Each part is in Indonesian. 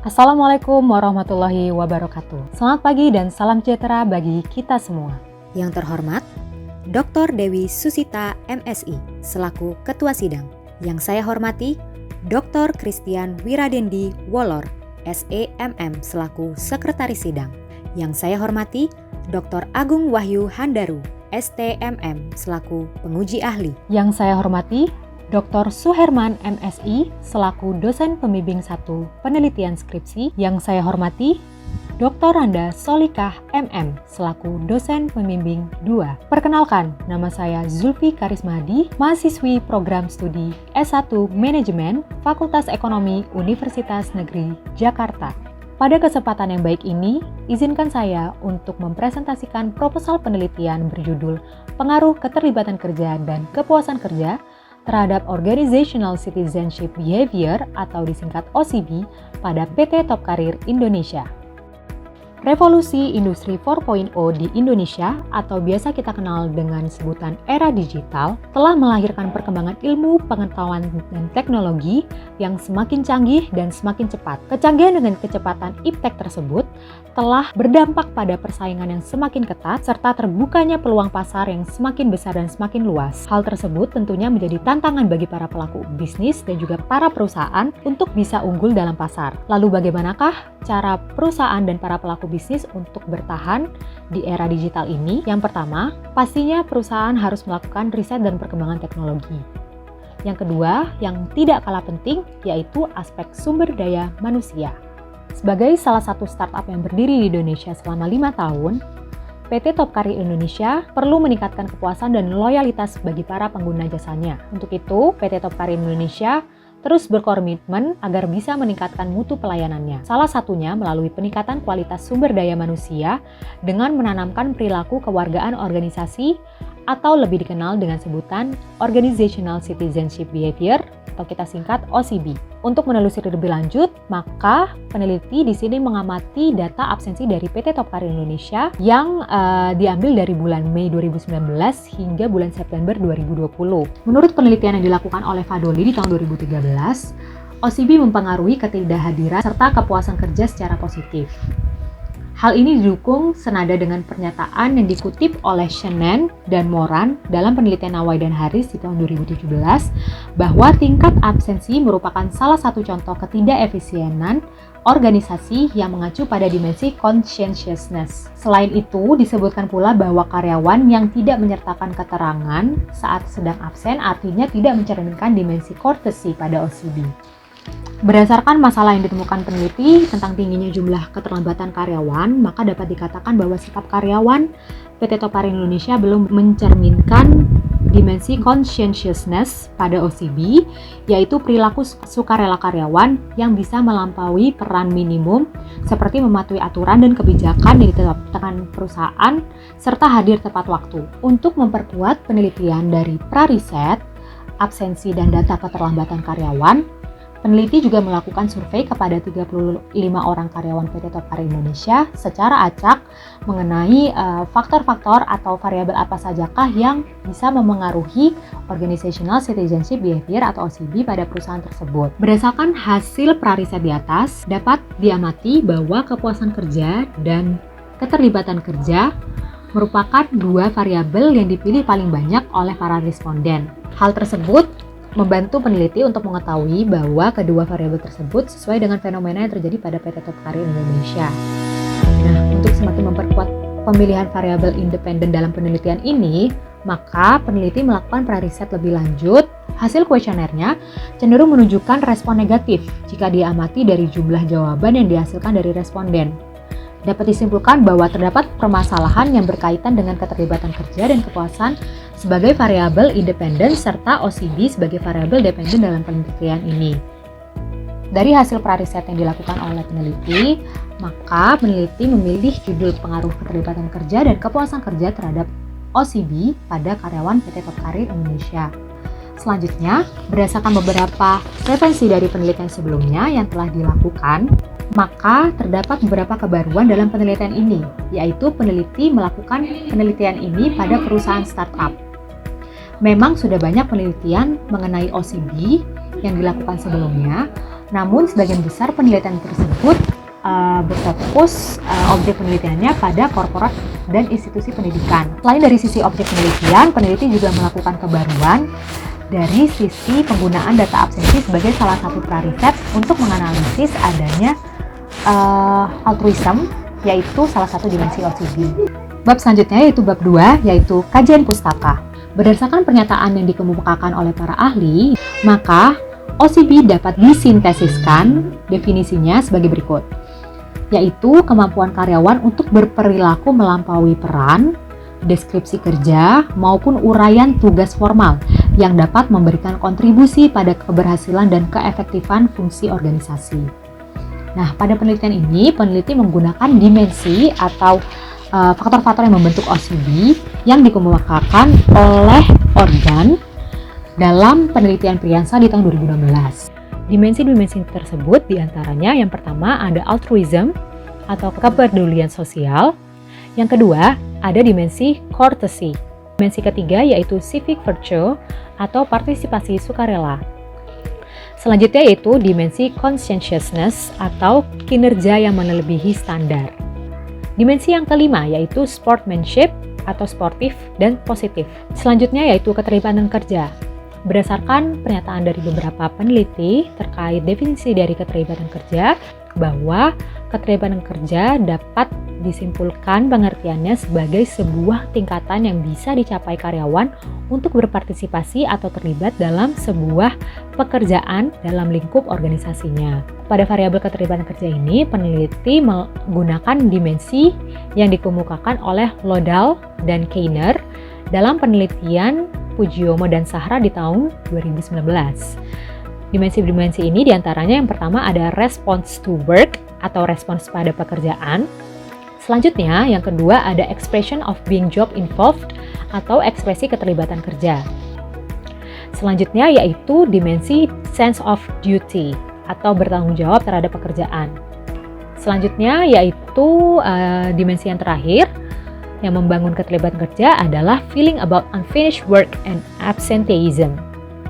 Assalamualaikum warahmatullahi wabarakatuh. Selamat pagi dan salam sejahtera bagi kita semua. Yang terhormat, Dr. Dewi Susita MSI selaku Ketua Sidang. Yang saya hormati, Dr. Christian Wiradendi Wolor, SEMM selaku Sekretaris Sidang. Yang saya hormati, Dr. Agung Wahyu Handaru, STMM selaku Penguji Ahli. Yang saya hormati, Dr. Suherman MSI selaku Dosen Pembimbing 1 Penelitian Skripsi. Yang saya hormati, Dr. Randa Solikah MM selaku Dosen Pembimbing 2. Perkenalkan, nama saya Zulfi Karismahdi, mahasiswi Program Studi S1 Manajemen Fakultas Ekonomi Universitas Negeri Jakarta. Pada kesempatan yang baik ini, izinkan saya untuk mempresentasikan proposal penelitian berjudul Pengaruh Keterlibatan Kerja dan Kepuasan Kerja terhadap Organizational Citizenship Behavior atau disingkat OCB pada PT Top Career Indonesia. Revolusi Industri 4.0 di Indonesia atau biasa kita kenal dengan sebutan era digital telah melahirkan perkembangan ilmu, pengetahuan, dan teknologi yang semakin canggih dan semakin cepat. Kecanggihan dengan kecepatan iptek tersebut telah berdampak pada persaingan yang semakin ketat serta terbukanya peluang pasar yang semakin besar dan semakin luas. Hal tersebut tentunya menjadi tantangan bagi para pelaku bisnis dan juga para perusahaan untuk bisa unggul dalam pasar. Lalu bagaimanakah cara perusahaan dan para pelaku bisnis untuk bertahan di era digital ini? Yang pertama, pastinya perusahaan harus melakukan riset dan perkembangan teknologi. Yang kedua, yang tidak kalah penting, yaitu aspek sumber daya manusia. Sebagai salah satu startup yang berdiri di Indonesia selama 5 tahun, PT Top Career Indonesia perlu meningkatkan kepuasan dan loyalitas bagi para pengguna jasanya. Untuk itu, PT Top Career Indonesia terus berkomitmen agar bisa meningkatkan mutu pelayanannya. Salah satunya melalui peningkatan kualitas sumber daya manusia dengan menanamkan perilaku kewargaan organisasi atau lebih dikenal dengan sebutan Organizational Citizenship Behavior atau kita singkat OCB. Untuk menelusuri lebih lanjut, maka peneliti di sini mengamati data absensi dari PT Top Career Indonesia yang diambil dari bulan Mei 2019 hingga bulan September 2020. Menurut penelitian yang dilakukan oleh Fadoli di tahun 2013, OCB mempengaruhi ketidakhadiran serta kepuasan kerja secara positif. Hal ini didukung senada dengan pernyataan yang dikutip oleh Shannon dan Moran dalam penelitian Nawai dan Harris di tahun 2017 bahwa tingkat absensi merupakan salah satu contoh ketidakefisienan organisasi yang mengacu pada dimensi conscientiousness. Selain itu, disebutkan pula bahwa karyawan yang tidak menyertakan keterangan saat sedang absen artinya tidak mencerminkan dimensi courtesy pada OCB. Berdasarkan masalah yang ditemukan peneliti tentang tingginya jumlah keterlambatan karyawan, maka dapat dikatakan bahwa sikap karyawan PT Top Career Indonesia belum mencerminkan dimensi conscientiousness pada OCB, yaitu perilaku sukarela karyawan yang bisa melampaui peran minimum seperti mematuhi aturan dan kebijakan yang ditetapkan perusahaan serta hadir tepat waktu. Untuk memperkuat penelitian dari prariset, absensi dan data keterlambatan karyawan, peneliti juga melakukan survei kepada 35 orang karyawan PT Top Career Indonesia secara acak mengenai faktor-faktor atau variabel apa sajakah yang bisa memengaruhi Organizational Citizenship Behavior atau OCB pada perusahaan tersebut. Berdasarkan hasil prariset di atas, dapat diamati bahwa kepuasan kerja dan keterlibatan kerja merupakan dua variabel yang dipilih paling banyak oleh para responden. Hal tersebut membantu peneliti untuk mengetahui bahwa kedua variabel tersebut sesuai dengan fenomena yang terjadi pada PT Top Career Indonesia. Nah, untuk semakin memperkuat pemilihan variabel independen dalam penelitian ini, maka peneliti melakukan prariset lebih lanjut. Hasil kuesionernya cenderung menunjukkan respon negatif jika diamati dari jumlah jawaban yang dihasilkan dari responden. Dapat disimpulkan bahwa terdapat permasalahan yang berkaitan dengan keterlibatan kerja dan kepuasan sebagai variabel independen serta OCB sebagai variabel dependen dalam penelitian ini. Dari hasil prariset yang dilakukan oleh peneliti, maka peneliti memilih judul pengaruh keterlibatan kerja dan kepuasan kerja terhadap OCB pada karyawan PT Top Career Indonesia. Selanjutnya, berdasarkan beberapa referensi dari penelitian sebelumnya yang telah dilakukan, maka terdapat beberapa kebaruan dalam penelitian ini, yaitu peneliti melakukan penelitian ini pada perusahaan startup. Memang sudah banyak penelitian mengenai OCB yang dilakukan sebelumnya, Namun sebagian besar penelitian tersebut berfokus objek penelitiannya pada korporat dan institusi pendidikan. Selain dari sisi objek penelitian, peneliti juga melakukan kebaruan dari sisi penggunaan data absensi sebagai salah satu prariset untuk menganalisis adanya altruism, yaitu salah satu dimensi OCB. Bab selanjutnya yaitu bab 2, yaitu kajian pustaka. Berdasarkan pernyataan yang dikemukakan oleh para ahli, maka OCB dapat disintesiskan definisinya sebagai berikut, yaitu kemampuan karyawan untuk berperilaku melampaui peran, deskripsi kerja, maupun uraian tugas formal yang dapat memberikan kontribusi pada keberhasilan dan keefektifan fungsi organisasi. Nah, pada penelitian ini, peneliti menggunakan dimensi atau faktor-faktor yang membentuk OCB yang dikemukakan oleh Organ dalam penelitian Priyansa di tahun 2016. Dimensi-dimensi tersebut diantaranya yang pertama ada altruism atau kepedulian sosial. Yang kedua ada dimensi courtesy. Dimensi ketiga yaitu civic virtue atau partisipasi sukarela. Selanjutnya yaitu dimensi conscientiousness atau kinerja yang melebihi standar. Dimensi yang kelima yaitu sportsmanship atau sportif dan positif. Selanjutnya yaitu keterlibatan kerja. Berdasarkan pernyataan dari beberapa peneliti terkait definisi dari keterlibatan kerja, bahwa keterlibatan kerja dapat disimpulkan pengertiannya sebagai sebuah tingkatan yang bisa dicapai karyawan untuk berpartisipasi atau terlibat dalam sebuah pekerjaan dalam lingkup organisasinya. Pada variabel keterlibatan kerja ini, peneliti menggunakan dimensi yang dikemukakan oleh Lodal dan Keiner dalam penelitian Pujiomo dan Sahra di tahun 2019. Dimensi-dimensi ini diantaranya yang pertama ada response to work atau respons pada pekerjaan. Selanjutnya yang kedua ada expression of being job involved atau ekspresi keterlibatan kerja. Selanjutnya yaitu dimensi sense of duty atau bertanggung jawab terhadap pekerjaan. Selanjutnya yaitu dimensi yang terakhir yang membangun keterlibatan kerja adalah feeling about unfinished work and absenteeism.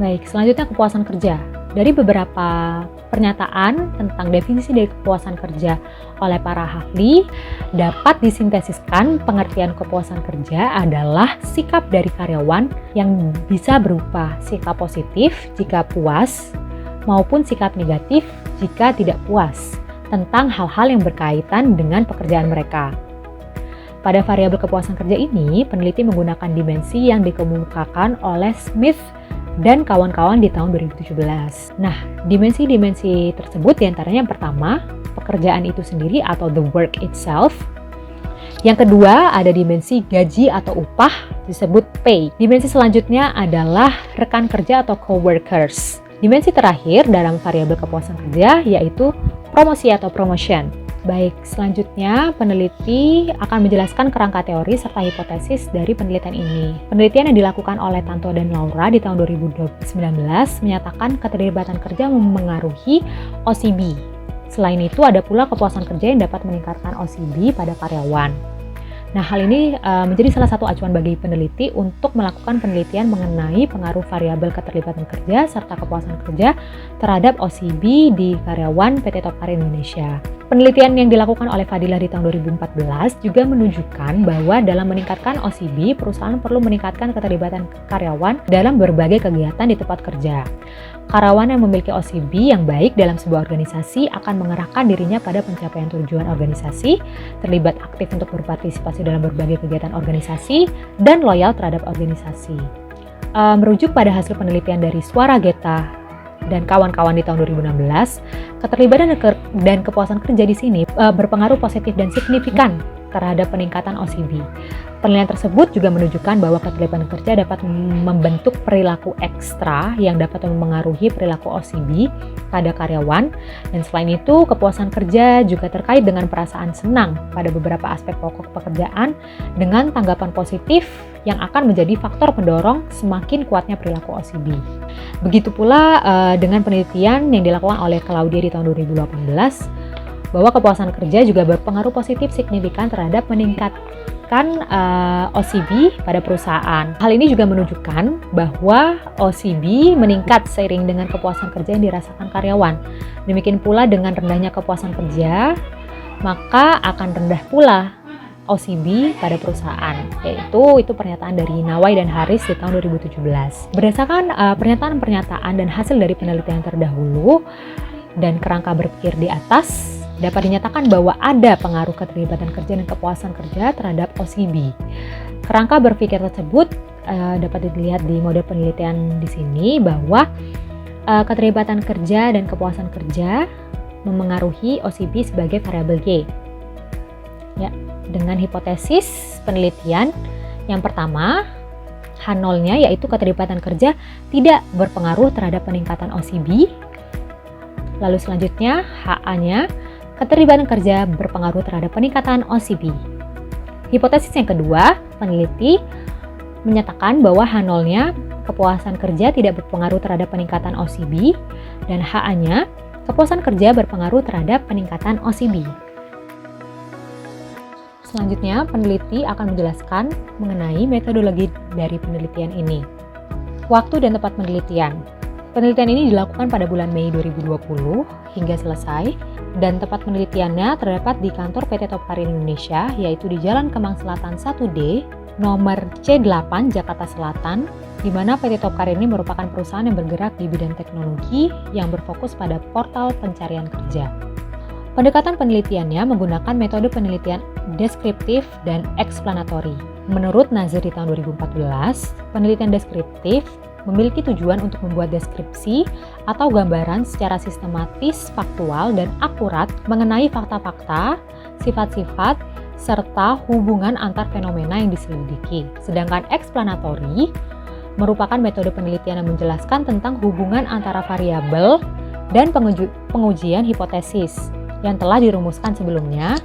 Baik, selanjutnya kepuasan kerja. Dari beberapa pernyataan tentang definisi dari kepuasan kerja oleh para ahli, dapat disintesiskan pengertian kepuasan kerja adalah sikap dari karyawan yang bisa berupa sikap positif jika puas maupun sikap negatif jika tidak puas tentang hal-hal yang berkaitan dengan pekerjaan mereka. Pada variabel kepuasan kerja ini, peneliti menggunakan dimensi yang dikemukakan oleh Smith dan kawan-kawan di tahun 2017. Nah, dimensi-dimensi tersebut diantaranya yang pertama, pekerjaan itu sendiri atau the work itself. Yang kedua, ada dimensi gaji atau upah, disebut pay. Dimensi selanjutnya adalah rekan kerja atau coworkers. Dimensi terakhir dalam variabel kepuasan kerja yaitu promosi atau promotion. Baik, selanjutnya peneliti akan menjelaskan kerangka teori serta hipotesis dari penelitian ini. Penelitian yang dilakukan oleh Tanto dan Laura di tahun 2019 menyatakan keterlibatan kerja memengaruhi OCB. Selain itu, ada pula kepuasan kerja yang dapat meningkatkan OCB pada karyawan. Nah, hal ini menjadi salah satu acuan bagi peneliti untuk melakukan penelitian mengenai pengaruh variabel keterlibatan kerja serta kepuasan kerja terhadap OCB di karyawan PT Tohpar Indonesia. Penelitian yang dilakukan oleh Fadilah di tahun 2014 juga menunjukkan bahwa dalam meningkatkan OCB, perusahaan perlu meningkatkan keterlibatan karyawan dalam berbagai kegiatan di tempat kerja. Karyawan yang memiliki OCB yang baik dalam sebuah organisasi akan mengerahkan dirinya pada pencapaian tujuan organisasi, terlibat aktif untuk berpartisipasi dalam berbagai kegiatan organisasi, dan loyal terhadap organisasi. Merujuk pada hasil penelitian dari Suara Geta dan kawan-kawan di tahun 2016, keterlibatan dan kepuasan kerja di sini berpengaruh positif dan signifikan terhadap peningkatan OCB. Penelitian tersebut juga menunjukkan bahwa keterlibatan kerja dapat membentuk perilaku ekstra yang dapat memengaruhi perilaku OCB pada karyawan, dan selain itu kepuasan kerja juga terkait dengan perasaan senang pada beberapa aspek pokok pekerjaan dengan tanggapan positif yang akan menjadi faktor pendorong semakin kuatnya perilaku OCB. Begitu pula dengan penelitian yang dilakukan oleh Claudia di tahun 2018, bahwa kepuasan kerja juga berpengaruh positif signifikan terhadap meningkatkan OCB pada perusahaan. Hal ini juga menunjukkan bahwa OCB meningkat seiring dengan kepuasan kerja yang dirasakan karyawan. Demikian pula dengan rendahnya kepuasan kerja, maka akan rendah pula OCB pada perusahaan, itu pernyataan dari Nawai dan Haris di tahun 2017. Berdasarkan pernyataan-pernyataan dan hasil dari penelitian terdahulu dan kerangka berpikir di atas, dapat dinyatakan bahwa ada pengaruh keterlibatan kerja dan kepuasan kerja terhadap OCB. Kerangka berpikir tersebut dapat dilihat di model penelitian di sini bahwa keterlibatan kerja dan kepuasan kerja memengaruhi OCB sebagai variabel Y. Ya, dengan hipotesis penelitian yang pertama, H0-nya yaitu keterlibatan kerja tidak berpengaruh terhadap peningkatan OCB. Lalu selanjutnya HA-nya, keterlibatan kerja berpengaruh terhadap peningkatan OCB. Hipotesis yang kedua, peneliti menyatakan bahwa H0-nya kepuasan kerja tidak berpengaruh terhadap peningkatan OCB dan HA-nya kepuasan kerja berpengaruh terhadap peningkatan OCB. Selanjutnya, peneliti akan menjelaskan mengenai metodologi dari penelitian ini. Waktu dan tempat penelitian. Penelitian ini dilakukan pada bulan Mei 2020 hingga selesai, dan tempat penelitiannya terdapat di kantor PT Topkarin Indonesia, yaitu di Jalan Kemang Selatan 1D, nomor C8, Jakarta Selatan, di mana PT Topkarin ini merupakan perusahaan yang bergerak di bidang teknologi yang berfokus pada portal pencarian kerja. Pendekatan penelitiannya menggunakan metode penelitian deskriptif dan eksplanatory. Menurut Nazir di tahun 2014, penelitian deskriptif memiliki tujuan untuk membuat deskripsi atau gambaran secara sistematis, faktual, dan akurat mengenai fakta-fakta, sifat-sifat, serta hubungan antar fenomena yang diselidiki. Sedangkan eksplanatory merupakan metode penelitian yang menjelaskan tentang hubungan antara variabel dan pengujian hipotesis yang telah dirumuskan sebelumnya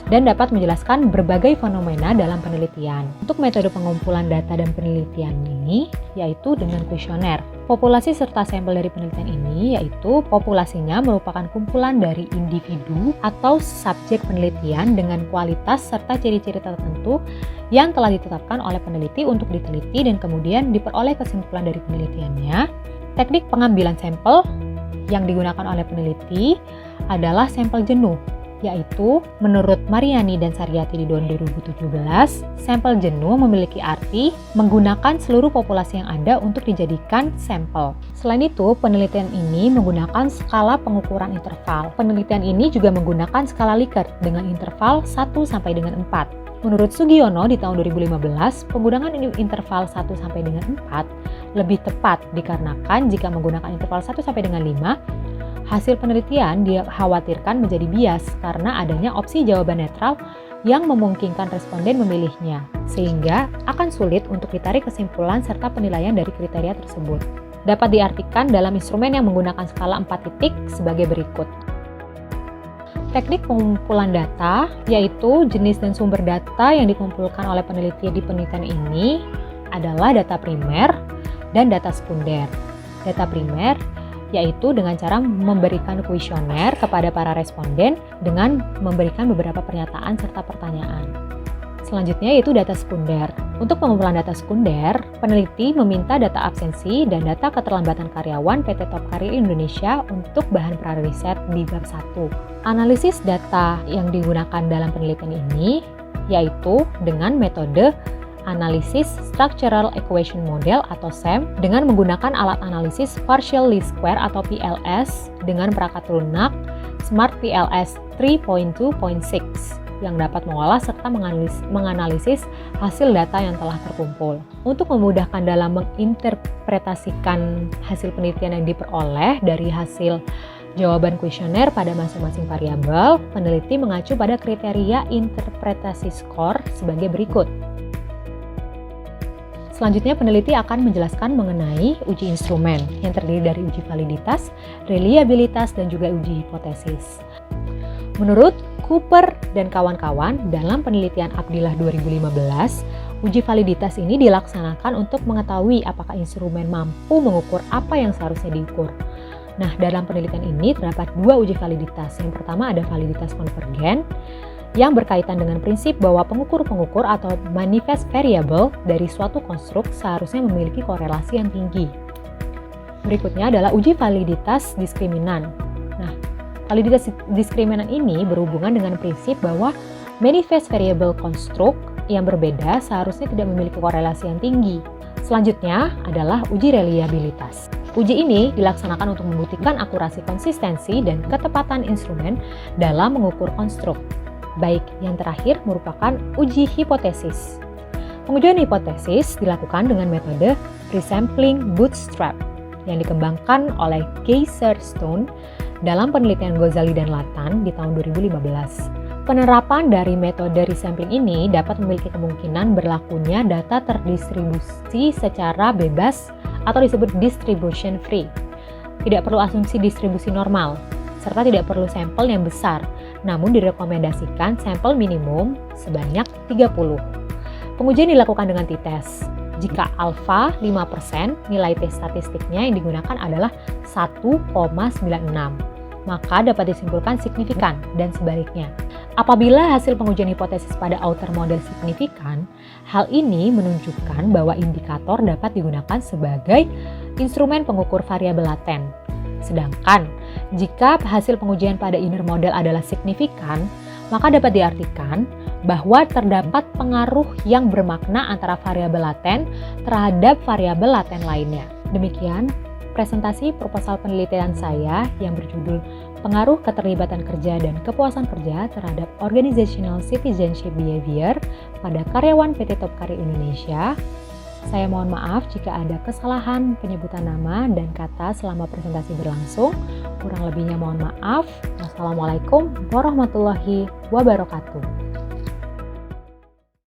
dan dapat menjelaskan berbagai fenomena dalam penelitian. Untuk metode pengumpulan data dan penelitian ini yaitu dengan kuesioner. Populasi serta sampel dari penelitian ini yaitu populasinya merupakan kumpulan dari individu atau subjek penelitian dengan kualitas serta ciri-ciri tertentu yang telah ditetapkan oleh peneliti untuk diteliti dan kemudian diperoleh kesimpulan dari penelitiannya. Teknik pengambilan sampel yang digunakan oleh peneliti adalah sampel jenuh, yaitu menurut Mariani dan Saryati di tahun 2017, sampel jenuh memiliki arti menggunakan seluruh populasi yang ada untuk dijadikan sampel. Selain itu, penelitian ini menggunakan skala pengukuran interval. Penelitian ini juga menggunakan skala Likert dengan interval 1 sampai dengan 4. Menurut Sugiono di tahun 2015, penggunaan interval 1 sampai dengan 4 lebih tepat dikarenakan jika menggunakan interval 1 sampai dengan 5, hasil penelitian dikhawatirkan menjadi bias karena adanya opsi jawaban netral yang memungkinkan responden memilihnya, sehingga akan sulit untuk ditarik kesimpulan serta penilaian dari kriteria tersebut. Dapat diartikan dalam instrumen yang menggunakan skala 4 titik sebagai berikut. Teknik pengumpulan data, yaitu jenis dan sumber data yang dikumpulkan oleh peneliti di penelitian ini adalah data primer dan data sekunder. Data primer yaitu dengan cara memberikan kuesioner kepada para responden dengan memberikan beberapa pernyataan serta pertanyaan. Selanjutnya yaitu data sekunder. Untuk pengumpulan data sekunder, peneliti meminta data absensi dan data keterlambatan karyawan PT Topkarin Indonesia untuk bahan pra-riset di bab 1. Analisis data yang digunakan dalam penelitian ini yaitu dengan metode Analisis Structural Equation Model atau SEM dengan menggunakan alat analisis partial least square atau PLS dengan perangkat lunak Smart PLS 3.2.6 yang dapat mengolah serta menganalisis hasil data yang telah terkumpul. Untuk memudahkan dalam menginterpretasikan hasil penelitian yang diperoleh dari hasil jawaban kuesioner pada masing-masing variabel, peneliti mengacu pada kriteria interpretasi skor sebagai berikut. Selanjutnya, peneliti akan menjelaskan mengenai uji instrumen yang terdiri dari uji validitas, reliabilitas, dan juga uji hipotesis. Menurut Cooper dan kawan-kawan, dalam penelitian Abdillah 2015, uji validitas ini dilaksanakan untuk mengetahui apakah instrumen mampu mengukur apa yang seharusnya diukur. Nah, dalam penelitian ini terdapat dua uji validitas. Yang pertama ada validitas konvergen yang berkaitan dengan prinsip bahwa pengukur-pengukur atau manifest variable dari suatu konstruk seharusnya memiliki korelasi yang tinggi. Berikutnya adalah uji validitas diskriminan. Nah, validitas diskriminan ini berhubungan dengan prinsip bahwa manifest variable konstruk yang berbeda seharusnya tidak memiliki korelasi yang tinggi. Selanjutnya adalah uji reliabilitas. Uji ini dilaksanakan untuk membuktikan akurasi konsistensi dan ketepatan instrumen dalam mengukur konstruk. Baik, yang terakhir merupakan uji hipotesis. Pengujian hipotesis dilakukan dengan metode resampling bootstrap yang dikembangkan oleh Geiser-Stone dalam penelitian Ghazali dan Lathan di tahun 2015. Penerapan dari metode resampling ini dapat memiliki kemungkinan berlakunya data terdistribusi secara bebas atau disebut distribution free. Tidak perlu asumsi distribusi normal, serta tidak perlu sampel yang besar, namun direkomendasikan sampel minimum sebanyak 30. Pengujian dilakukan dengan t-test. Jika alfa 5%, nilai T statistiknya yang digunakan adalah 1,96, maka dapat disimpulkan signifikan dan sebaliknya. Apabila hasil pengujian hipotesis pada outer model signifikan, hal ini menunjukkan bahwa indikator dapat digunakan sebagai instrumen pengukur variabel laten. Sedangkan, jika hasil pengujian pada inner model adalah signifikan, maka dapat diartikan bahwa terdapat pengaruh yang bermakna antara variabel laten terhadap variabel laten lainnya. Demikian presentasi proposal penelitian saya yang berjudul Pengaruh Keterlibatan Kerja dan Kepuasan Kerja terhadap Organizational Citizenship Behavior pada karyawan PT Top Career Indonesia. Saya mohon maaf jika ada kesalahan penyebutan nama dan kata selama presentasi berlangsung. Kurang lebihnya mohon maaf. Wassalamualaikum warahmatullahi wabarakatuh.